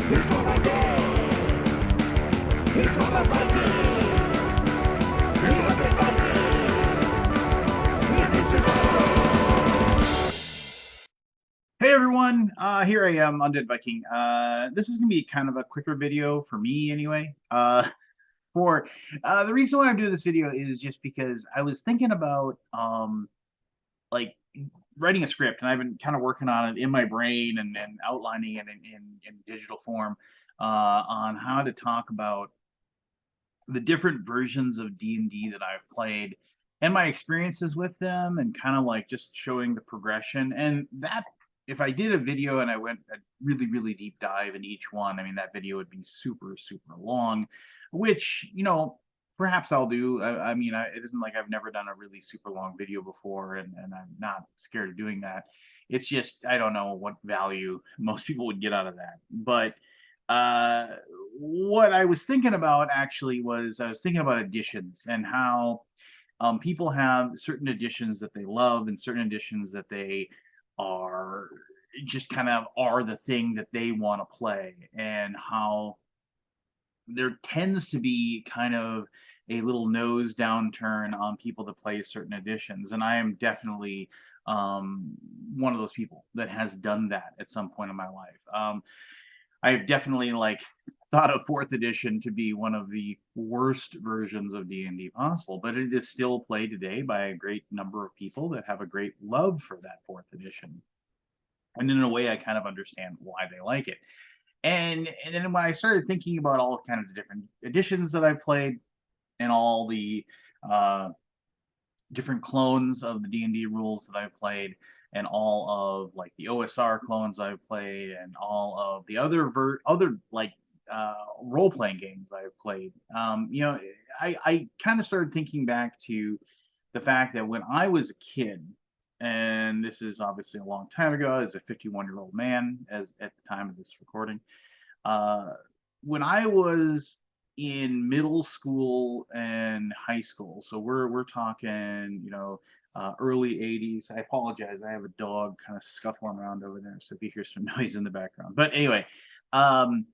He's motherfucking. He's motherfucking. He's something fucking. He thinks he's awesome. Hey everyone, here I am, Undead Viking. This is gonna be kind of a quicker video for me anyway. For The reason why I'm doing this video is just because I was thinking about like writing a script, and I've been kind of working on it in my brain and outlining it in digital form on how to talk about the different versions of D&D that I've played and my experiences with them, and kind of like just showing the progression. And that, if I did a video and I went a really deep dive in each one, I mean, that video would be super long, which, perhaps I'll do. It isn't like I've never done a really super long video before, and I'm not scared of doing that. It's just I don't know what value most people would get out of that. But uh, what I was thinking about actually was I was thinking about editions, and how people have certain editions that they love and certain editions that they are just kind of are the thing that they want to play, and how there tends to be kind of a little nose downturn on people that play certain editions. And I am definitely um, one of those people that has done that at some point in my life. I've definitely thought of fourth edition to be one of the worst versions of D&D possible, but it is still played today by a great number of people that have a great love for that fourth edition. And in a way, I kind of understand why they like it. And then when I started thinking about all kinds of different editions that I've played, and all the uh, different clones of the D&D rules that I've played, and all of like the OSR clones I've played, and all of the other role playing games I've played. I kind of started thinking back to the fact that when I was a kid, and this is obviously a long time ago, as a 51-year-old man, as at the time of this recording, uh, when I was in middle school and high school, so we're talking, early 80s. I apologize. I have a dog kind of scuffling around over there, so if you hear some noise in the background. But anyway, um,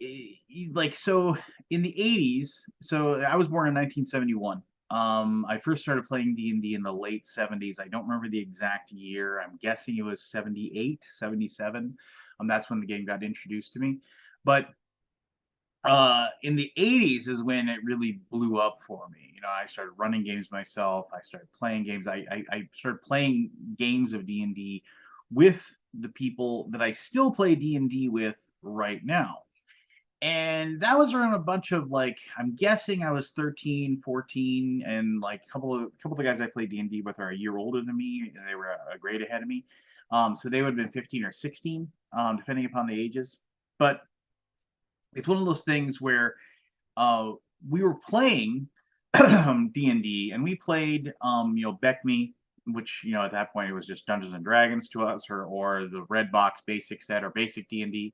so in the 80s, so I was born in 1971. I first started playing D&D in the late 70s. I don't remember the exact year. I'm guessing it was 78, 77. That's when the game got introduced to me. But in the 80s is when it really blew up for me. I started running games myself. I started playing games. I started playing games of D&D with the people that I still play D&D with right now. And that was around a bunch of, I'm guessing I was 13, 14, and like a couple of the guys I played D&D with are a year older than me. They were a grade ahead of me. So they would have been 15 or 16, depending upon the ages. But it's one of those things where uh, we were playing D&D, and we played Beckme, which at that point it was just Dungeons and Dragons to us, or the Red Box basic set, or basic D&D,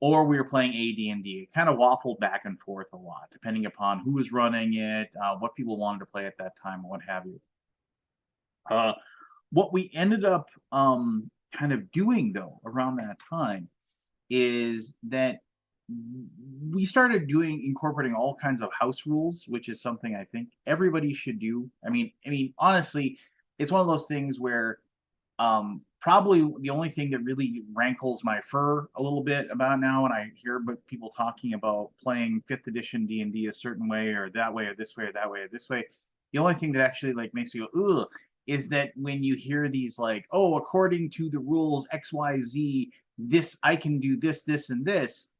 or we were playing AD&D. It kind of waffled back and forth a lot, depending upon who was running it, what people wanted to play at that time, what have you. What we ended up kind of doing, though, around that time is that we started incorporating all kinds of house rules, which is something I think everybody should do. I mean, honestly, it's one of those things where probably the only thing that really rankles my fur a little bit about now when I hear about people talking about playing fifth edition D&D a certain way, or that way, or this way, or that way, or this way, the only thing that actually makes me go ugh is that when you hear these oh, according to the rules XYZ, this I can do this and this,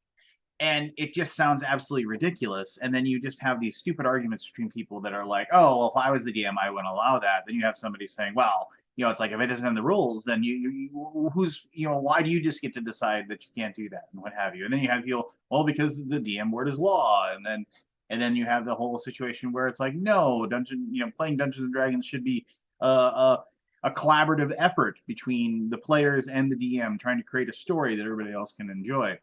and it just sounds absolutely ridiculous. And then you just have these stupid arguments between people that are like, oh, well, if I was the DM, I wouldn't allow that. Then you have somebody saying, well, it's like, if it isn't in the rules, then why do you just get to decide that you can't do that, and what have you? And then you have people, well, because the DM word is law. And then you have the whole situation where it's like, no, playing Dungeons and Dragons should be a collaborative effort between the players and the DM, trying to create a story that everybody else can enjoy.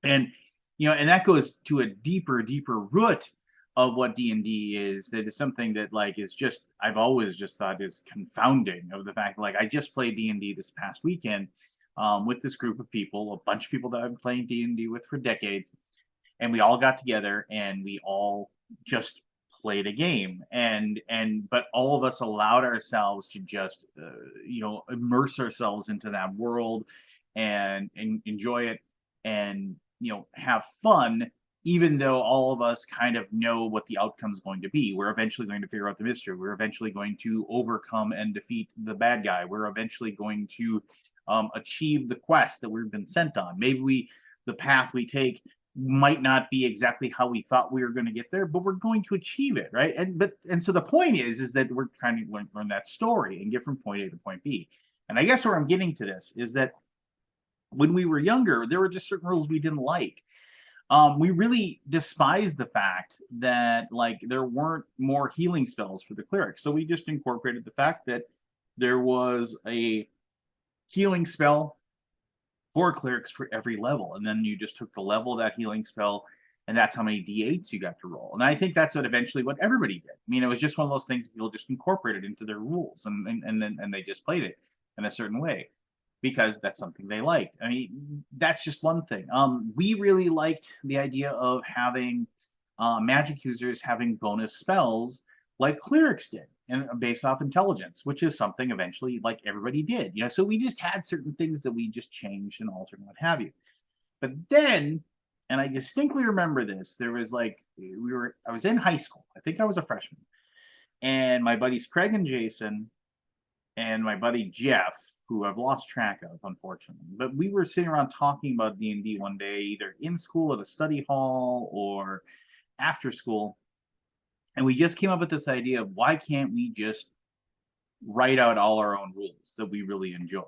And that goes to a deeper root of what D&D is. That is something that is just, I've always just thought is confounding, of the fact I just played D&D this past weekend with this group of people, a bunch of people that I've been playing D&D with for decades, and we all got together and we all just played a game, and but all of us allowed ourselves to just immerse ourselves into that world and enjoy it, and have fun, even though all of us kind of know what the outcome is going to be. We're eventually going to figure out the mystery. We're eventually going to overcome and defeat the bad guy. We're eventually going to achieve the quest that we've been sent on. Maybe the path we take might not be exactly how we thought we were going to get there, but we're going to achieve it, right? And so the point is that we're trying to learn that story and get from point A to point B. And I guess where I'm getting to this is that when we were younger, there were just certain rules we didn't like. We really despised the fact that like there weren't more healing spells for the clerics. So we just incorporated the fact that there was a healing spell for clerics for every level, and then you just took the level of that healing spell, and that's how many d8s you got to roll. And I think that's what everybody did. I mean, it was just one of those things people just incorporated into their rules, and they just played it in a certain way because that's something they liked. I mean, that's just one thing. We really liked the idea of having magic users having bonus spells like clerics did, and based off intelligence, which is something eventually like everybody did. So we just had certain things that we just changed and altered and what have you. But then, and I distinctly remember this, there was like I was in high school. I think I was a freshman, and my buddies Craig and Jason and my buddy Jeff, who I've lost track of, unfortunately. But we were sitting around talking about D&D one day, either in school at a study hall or after school. And we just came up with this idea of why can't we just write out all our own rules that we really enjoy?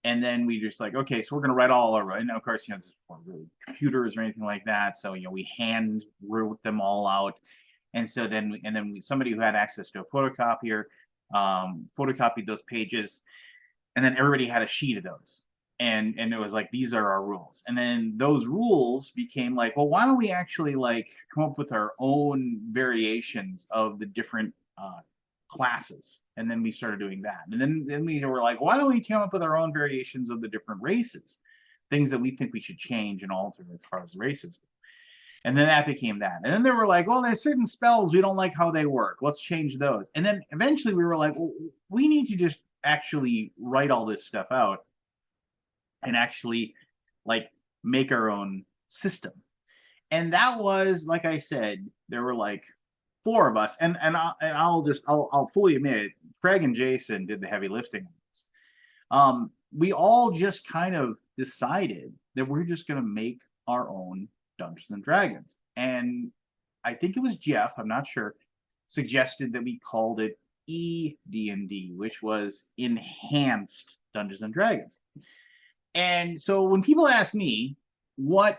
And then we just like, okay, so we're going to write all our, and of course, this wasn't really computers or anything like that. So, we hand wrote them all out. And so then, somebody who had access to a photocopier photocopied those pages, and then everybody had a sheet of those. And it was like, these are our rules. And then those rules became like, well, why don't we actually like come up with our own variations of the different classes? And then we started doing that. And then we were like, why don't we come up with our own variations of the different races, things that we think we should change and alter as far as races. And then that became that. And then they were like, well, there's certain spells we don't like how they work. Let's change those. And then eventually we were like, well, we need to just actually write all this stuff out and actually like make our own system. And that was, like I said, there were like four of us, and I'll fully admit, Craig and Jason did the heavy lifting. We all just kind of decided that we're just going to make our own Dungeons and Dragons. And I think it was Jeff, I'm not sure, suggested that we called it ED&D, which was Enhanced Dungeons and Dragons. And so when people ask me, what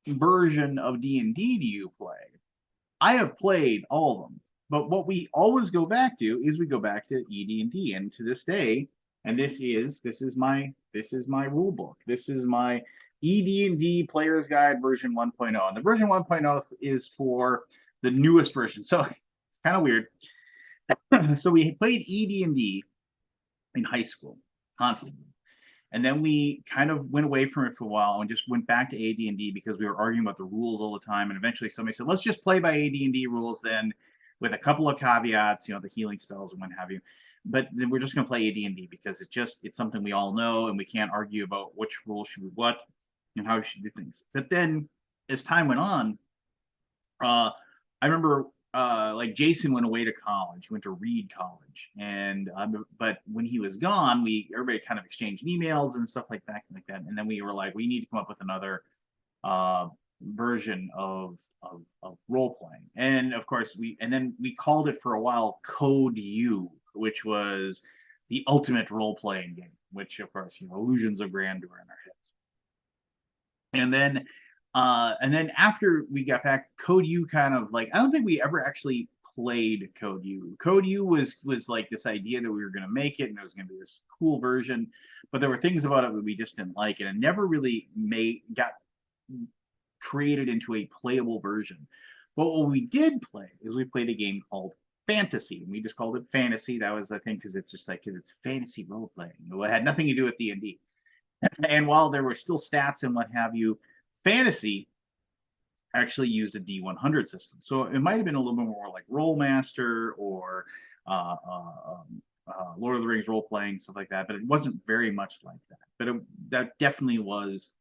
version of D&D do you play? I have played all of them, but what we always go back to is we go back to ED&D, and to this day, and this is my rule book. This is my ED&D Player's Guide version 1.0, and the version 1.0 is for the newest version. So it's kind of weird. So we played ED&D in high school constantly. And then we kind of went away from it for a while and just went back to AD&D because we were arguing about the rules all the time. And eventually somebody said, let's just play by AD&D rules then, with a couple of caveats, the healing spells and what have you. But then we're just going to play AD&D because it's something we all know, and we can't argue about which rule should be what and how we should do things. But then as time went on, I remember like Jason went away to college. He went to Reed College, and but when he was gone, everybody kind of exchanged emails and stuff like that, and then we were like, we need to come up with another version of role playing. And of course we called it for a while Code U, which was the ultimate role playing game, which of course illusions of grandeur in our heads. And then after we got back, Code U kind of like, I don't think we ever actually played Code U. Code U was like this idea that we were going to make it, and it was going to be this cool version, but there were things about it that we just didn't like, and it never really got created into a playable version. But what we did play is we played a game called Fantasy, and we just called it Fantasy. That was, I think, because it's fantasy role playing. It had nothing to do with D&D. And while there were still stats and what have you, fantasy actually used a D100 system. So it might have been a little bit more like Rollmaster or Lord of the Rings role playing, stuff like that. But it wasn't very much like that. But that definitely was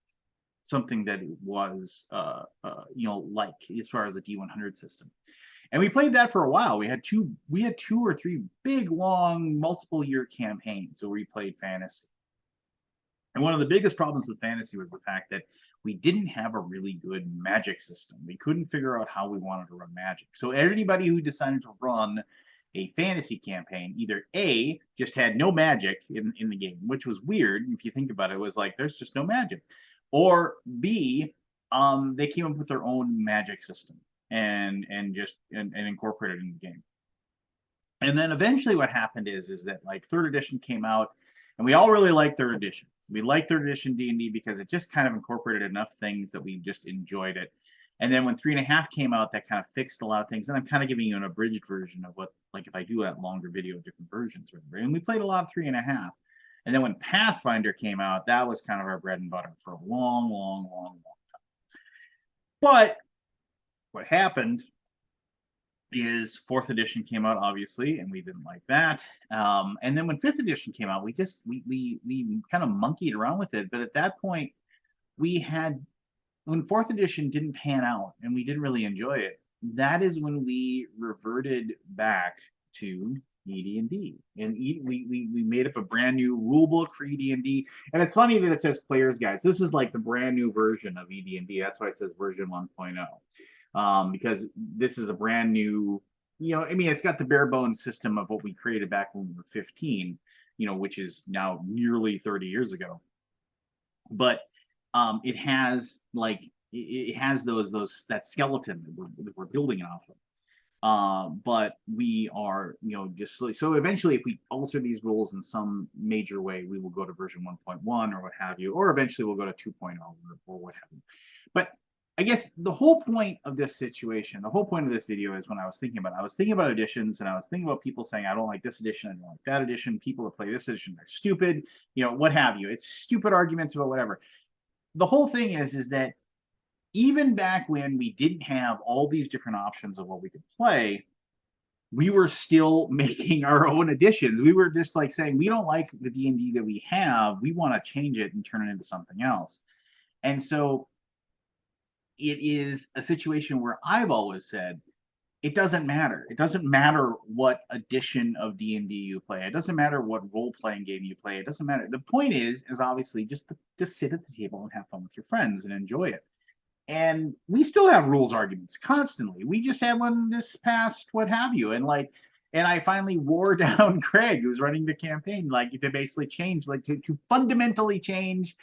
something that it was, like as far as the D100 system. And we played that for a while. We had two or three big, long, multiple year campaigns where we played fantasy. And one of the biggest problems with fantasy was the fact that we didn't have a really good magic system. We couldn't figure out how we wanted to run magic. So anybody who decided to run a fantasy campaign either A, just had no magic in the game, which was weird. If you think about it, it was like there's just no magic. Or B, they came up with their own magic system and incorporated it in the game. And then eventually what happened is that like third edition came out, and we all really liked third edition. We liked third edition D&D because it just kind of incorporated enough things that we just enjoyed it. And then when 3.5 came out, that kind of fixed a lot of things. And I'm kind of giving you an abridged version of what, like if I do that longer video of different versions, and we played a lot of 3.5. And then when Pathfinder came out, that was kind of our bread and butter for a long, long, long, long time. But what happened is fourth edition came out, obviously, and we didn't like that. And then when fifth edition came out, we kind of monkeyed around with it. But at that point, when fourth edition didn't pan out and we didn't really enjoy it, that is when we reverted back to ED&D, and we made up a brand new rule book for ED&D. And it's funny that it says player's guides. This is like the brand new version of ED&D. That's why it says version 1.0. Because this is a brand new, it's got the bare bones system of what we created back when we were 15, which is now nearly 30 years ago. But it has that skeleton that we're building off of. But we are, just so eventually, if we alter these rules in some major way, we will go to version 1.1 or what have you, or eventually we'll go to 2.0 or what have you. But I guess the whole point of this situation, the whole point of this video is when I was thinking about editions, and I was thinking about people saying, I don't like this edition, I don't like that edition. People that play this edition are stupid, what have you. It's stupid arguments about whatever. The whole thing is that even back when we didn't have all these different options of what we could play, we were still making our own editions. We were just like saying, we don't like the D&D that we have. We want to change it and turn it into something else. And so it is a situation where I've always said, it doesn't matter. It doesn't matter what edition of D&D you play. It doesn't matter what role-playing game you play. It doesn't matter. The point is obviously just to sit at the table and have fun with your friends and enjoy it. And we still have rules arguments constantly. We just had one this past what have you. And I finally wore down Craig, who's running the campaign, to basically change, to fundamentally change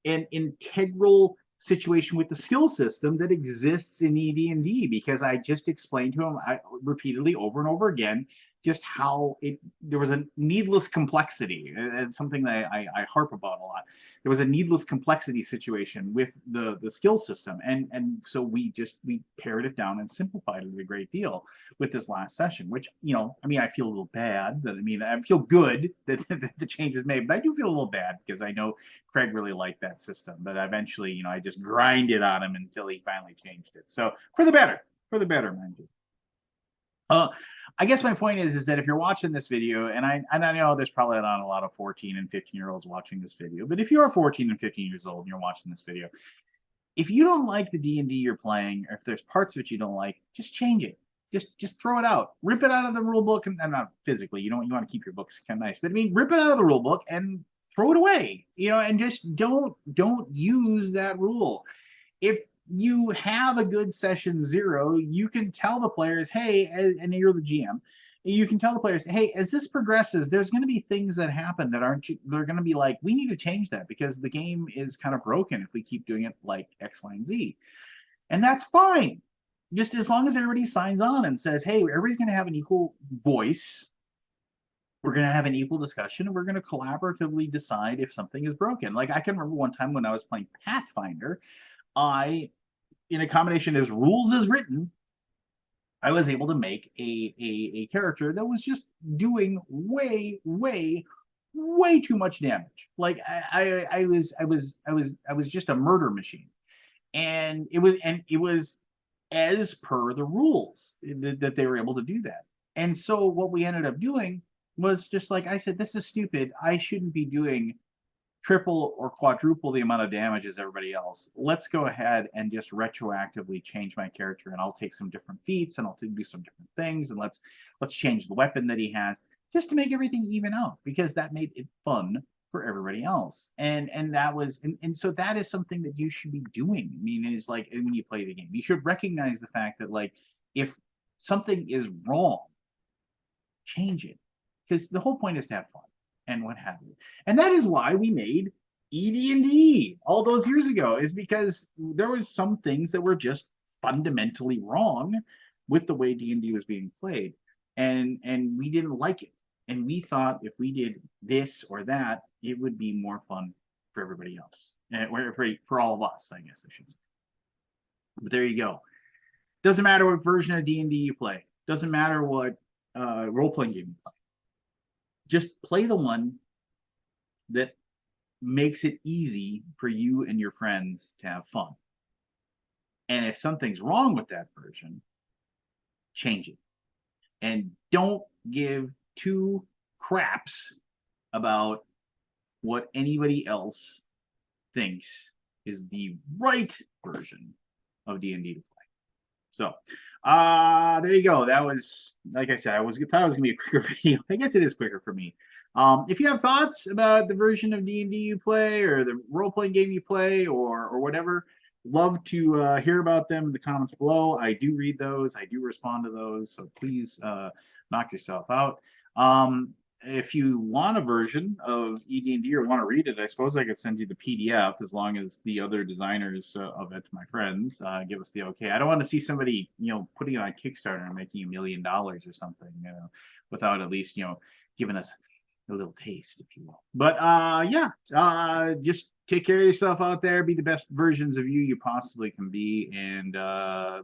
an integral situation with the skill system that exists in ED&D, because I just explained to him repeatedly over and over again just how there was a needless complexity. It's something that I harp about a lot. There was a needless complexity situation with the skill system, and so we pared it down and simplified it a great deal with this last session, which I feel a little bad I feel good that the change is made, but I do feel a little bad because I know Craig really liked that system, but eventually I just grinded on him until he finally changed it. So for the better, mind you. I guess my point is that if you're watching this video, and I know there's probably not a lot of 14 and 15-year-olds watching this video, but if you're 14 and 15 years old and you're watching this video, if you don't like the D&D you're playing, or if there's parts of it you don't like, just change it. Just throw it out. Rip it out of the rule book, and not physically. You want to keep your books kind of nice, but rip it out of the rule book and throw it away. And just don't use that rule. If you have a good session 0, you can tell the players, hey, and you're the GM, you can tell the players, hey, as this progresses, there's going to be things that happen that they're going to be like, we need to change that because the game is kind of broken if we keep doing it like X, Y, and Z. And that's fine. Just as long as everybody signs on and says, hey, everybody's going to have an equal voice. We're going to have an equal discussion, and we're going to collaboratively decide if something is broken. I can remember one time when I was playing Pathfinder, in a combination as rules as written, I was able to make a character that was just doing way way too much damage. Like I was just a murder machine, and it was as per the rules that they were able to do that. And so what we ended up doing was just like I said, this is stupid. I shouldn't be doing triple or quadruple the amount of damage as everybody else. Let's go ahead and just retroactively change my character, and I'll take some different feats, and I'll do some different things, and let's change the weapon that he has just to make everything even out, because that made it fun for everybody else. And that was and so that is something that you should be doing. I mean, is like when you play the game, you should recognize the fact that, like, if something is wrong, change it, because the whole point is to have fun and what have you. And that is why we made ED&D all those years ago, is because there was some things that were just fundamentally wrong with the way D&D was being played, and we didn't like it, and we thought if we did this or that, it would be more fun for everybody else, and for all of us, I guess I should say. But there you go. Doesn't matter what version of D&D you play. Doesn't matter what role-playing game you play. Just play the one that makes it easy for you and your friends to have fun. And if something's wrong with that version, change it. And don't give two craps about what anybody else thinks is the right version of D&D to play. So there you go. That was, like I said, thought it was gonna be a quicker video. I guess it is quicker for me. If you have thoughts about the version of D&D you play, or the role-playing game you play, or whatever, love to hear about them in the comments below. I do read those. I do respond to those. So please knock yourself out. If you want a version of ED&D or want to read it, I suppose I could send you the PDF, as long as the other designers of it, my friends, give us the okay. I don't want to see somebody, putting it on Kickstarter and making $1 million or something, without at least, giving us a little taste, if you will. But yeah, just take care of yourself out there. Be the best versions of you possibly can be, and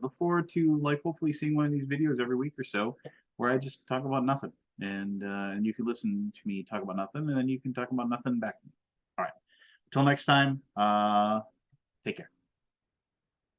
look forward to, like, hopefully seeing one of these videos every week or so, where I just talk about nothing, and you can listen to me talk about nothing, and then you can talk about nothing back. All right, until next time, take care.